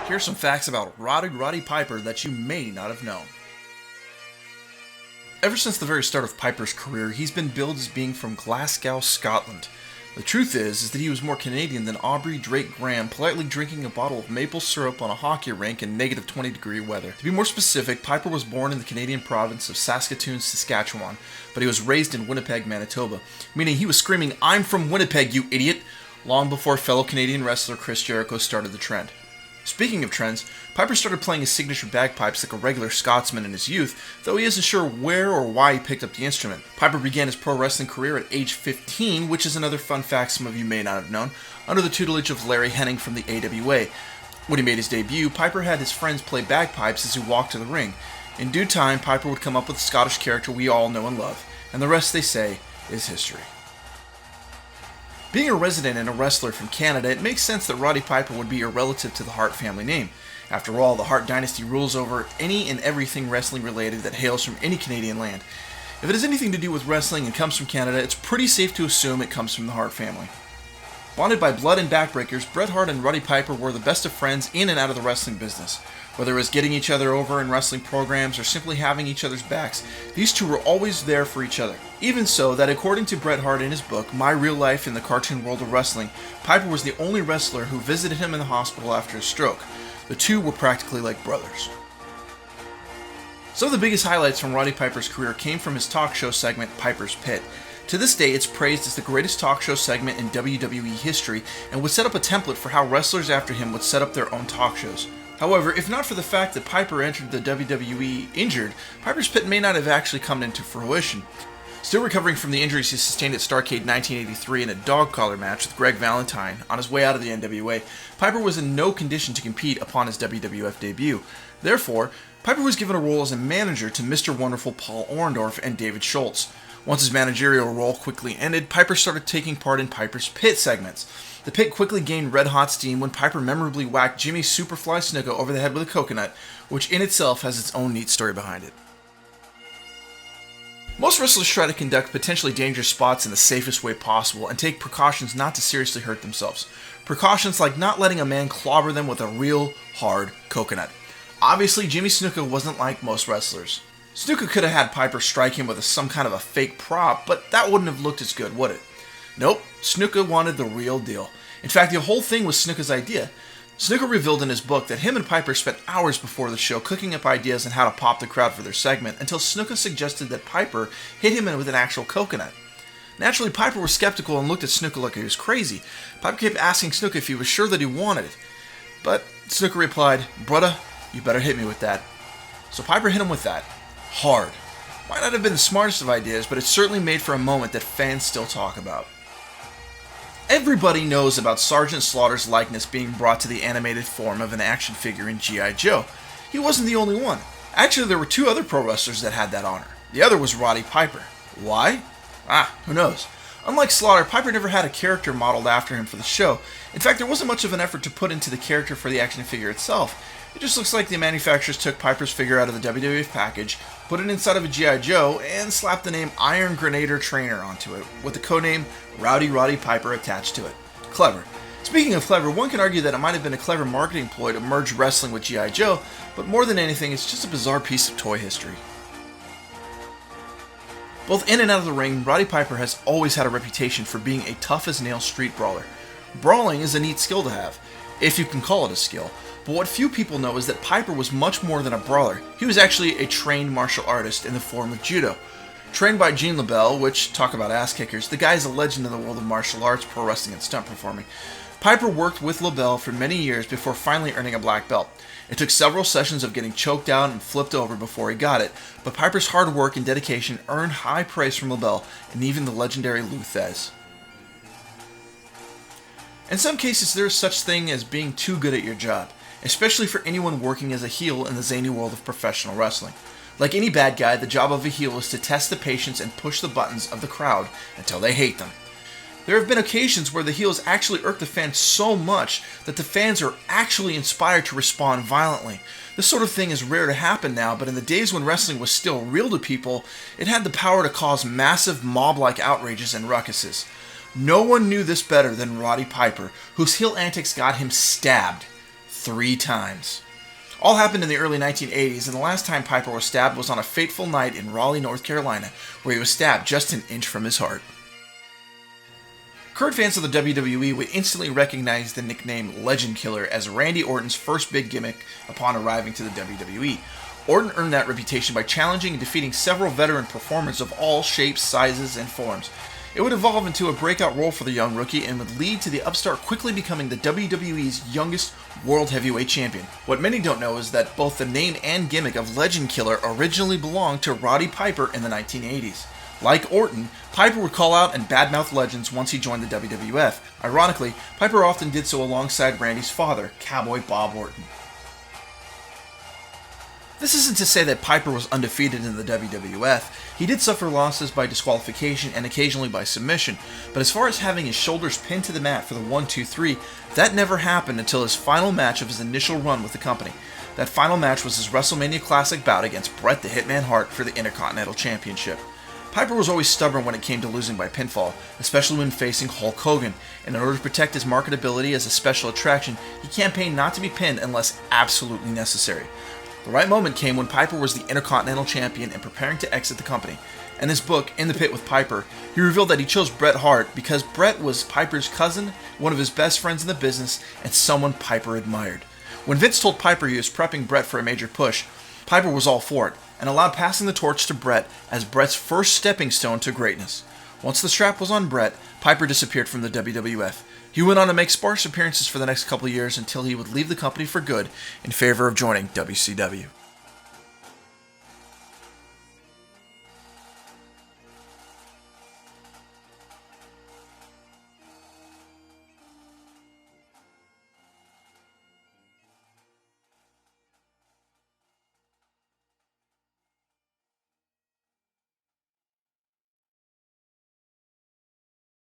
Here are some facts about Rowdy Roddy Piper that you may not have known. Ever since the very start of Piper's career, he's been billed as being from Glasgow, Scotland. The truth is that he was more Canadian than Aubrey Drake Graham politely drinking a bottle of maple syrup on a hockey rink in negative 20-degree weather. To be more specific, Piper was born in the Canadian province of Saskatoon, Saskatchewan, but he was raised in Winnipeg, Manitoba, meaning he was screaming, "I'm from Winnipeg, you idiot!" long before fellow Canadian wrestler Chris Jericho started the trend. Speaking of trends, Piper started playing his signature bagpipes like a regular Scotsman in his youth, though he isn't sure where or why he picked up the instrument. Piper began his pro wrestling career at age 15, which is another fun fact some of you may not have known, under the tutelage of Larry Henning from the AWA. When he made his debut, Piper had his friends play bagpipes as he walked to the ring. In due time, Piper would come up with the Scottish character we all know and love, and the rest, they say, is history. Being a resident and a wrestler from Canada, it makes sense that Roddy Piper would be a relative to the Hart family name. After all, the Hart dynasty rules over any and everything wrestling related that hails from any Canadian land. If it has anything to do with wrestling and comes from Canada, it's pretty safe to assume it comes from the Hart family. Bonded by blood and backbreakers, Bret Hart and Roddy Piper were the best of friends in and out of the wrestling business. Whether it was getting each other over in wrestling programs or simply having each other's backs, these two were always there for each other. Even so, that according to Bret Hart in his book, My Real Life in the Cartoon World of Wrestling, Piper was the only wrestler who visited him in the hospital after his stroke. The two were practically like brothers. Some of the biggest highlights from Roddy Piper's career came from his talk show segment, Piper's Pit. To this day, it's praised as the greatest talk show segment in WWE history and would set up a template for how wrestlers after him would set up their own talk shows. However, if not for the fact that Piper entered the WWE injured, Piper's Pit may not have actually come into fruition. Still recovering from the injuries he sustained at Starrcade 1983 in a dog collar match with Greg Valentine on his way out of the NWA, Piper was in no condition to compete upon his WWF debut. Therefore, Piper was given a role as a manager to Mr. Wonderful Paul Orndorff and David Schultz. Once his managerial role quickly ended, Piper started taking part in Piper's Pit segments. The Pit quickly gained red-hot steam when Piper memorably whacked Jimmy Superfly Snuka over the head with a coconut, which in itself has its own neat story behind it. Most wrestlers try to conduct potentially dangerous spots in the safest way possible and take precautions not to seriously hurt themselves. Precautions like not letting a man clobber them with a real, hard coconut. Obviously, Jimmy Snuka wasn't like most wrestlers. Snuka could have had Piper strike him with some kind of a fake prop, but that wouldn't have looked as good, would it? Nope, Snuka wanted the real deal. In fact, the whole thing was Snuka's idea. Snuka revealed in his book that him and Piper spent hours before the show cooking up ideas on how to pop the crowd for their segment until Snuka suggested that Piper hit him with an actual coconut. Naturally, Piper was skeptical and looked at Snuka like he was crazy. Piper kept asking Snuka if he was sure that he wanted it. But Snuka replied, "Brudda, you better hit me with that." So Piper hit him with that. Hard. Might not have been the smartest of ideas, but it certainly made for a moment that fans still talk about. Everybody knows about Sergeant Slaughter's likeness being brought to the animated form of an action figure in G.I. Joe. He wasn't the only one. Actually, there were two other pro wrestlers that had that honor. The other was Roddy Piper. Why? Who knows? Unlike Slaughter, Piper never had a character modeled after him for the show. In fact, there wasn't much of an effort to put into the character for the action figure itself. It just looks like the manufacturers took Piper's figure out of the WWF package, put it inside of a G.I. Joe, and slapped the name Iron Grenadier Trainer onto it, with the codename Rowdy Roddy Piper attached to it. Clever. Speaking of clever, one can argue that it might have been a clever marketing ploy to merge wrestling with G.I. Joe, but more than anything, it's just a bizarre piece of toy history. Both in and out of the ring, Roddy Piper has always had a reputation for being a tough-as-nails street brawler. Brawling is a neat skill to have, if you can call it a skill. But what few people know is that Piper was much more than a brawler. He was actually a trained martial artist in the form of judo. Trained by Gene LeBell, which, talk about ass kickers, the guy is a legend in the world of martial arts, pro wrestling, and stunt performing. Piper worked with LeBell for many years before finally earning a black belt. It took several sessions of getting choked out and flipped over before he got it, but Piper's hard work and dedication earned high praise from LeBell and even the legendary Lou Thez. In some cases, there is such thing as being too good at your job, especially for anyone working as a heel in the zany world of professional wrestling. Like any bad guy, the job of a heel is to test the patience and push the buttons of the crowd until they hate them. There have been occasions where the heels actually irk the fans so much that the fans are actually inspired to respond violently. This sort of thing is rare to happen now, but in the days when wrestling was still real to people, it had the power to cause massive mob-like outrages and ruckuses. No one knew this better than Roddy Piper, whose heel antics got him stabbed 3 times. All happened in the early 1980s, and the last time Piper was stabbed was on a fateful night in Raleigh, North Carolina, where he was stabbed just an inch from his heart. Current fans of the WWE would instantly recognize the nickname Legend Killer as Randy Orton's first big gimmick upon arriving to the WWE. Orton earned that reputation by challenging and defeating several veteran performers of all shapes, sizes, and forms. It would evolve into a breakout role for the young rookie and would lead to the upstart quickly becoming the WWE's youngest World Heavyweight Champion. What many don't know is that both the name and gimmick of Legend Killer originally belonged to Rowdy Piper in the 1980s. Like Orton, Piper would call out and badmouth legends once he joined the WWF. Ironically, Piper often did so alongside Randy's father, Cowboy Bob Orton. This isn't to say that Piper was undefeated in the WWF. He did suffer losses by disqualification and occasionally by submission, but as far as having his shoulders pinned to the mat for the 1-2-3, that never happened until his final match of his initial run with the company. That final match was his WrestleMania Classic bout against Bret the Hitman Hart for the Intercontinental Championship. Piper was always stubborn when it came to losing by pinfall, especially when facing Hulk Hogan, and in order to protect his marketability as a special attraction, he campaigned not to be pinned unless absolutely necessary. The right moment came when Piper was the Intercontinental Champion and preparing to exit the company. In his book, In the Pit with Piper, he revealed that he chose Bret Hart because Bret was Piper's cousin, one of his best friends in the business, and someone Piper admired. When Vince told Piper he was prepping Bret for a major push, Piper was all for it, and allowed passing the torch to Bret as Bret's first stepping stone to greatness. Once the strap was on Bret, Piper disappeared from the WWF. He went on to make sparse appearances for the next couple of years until he would leave the company for good in favor of joining WCW.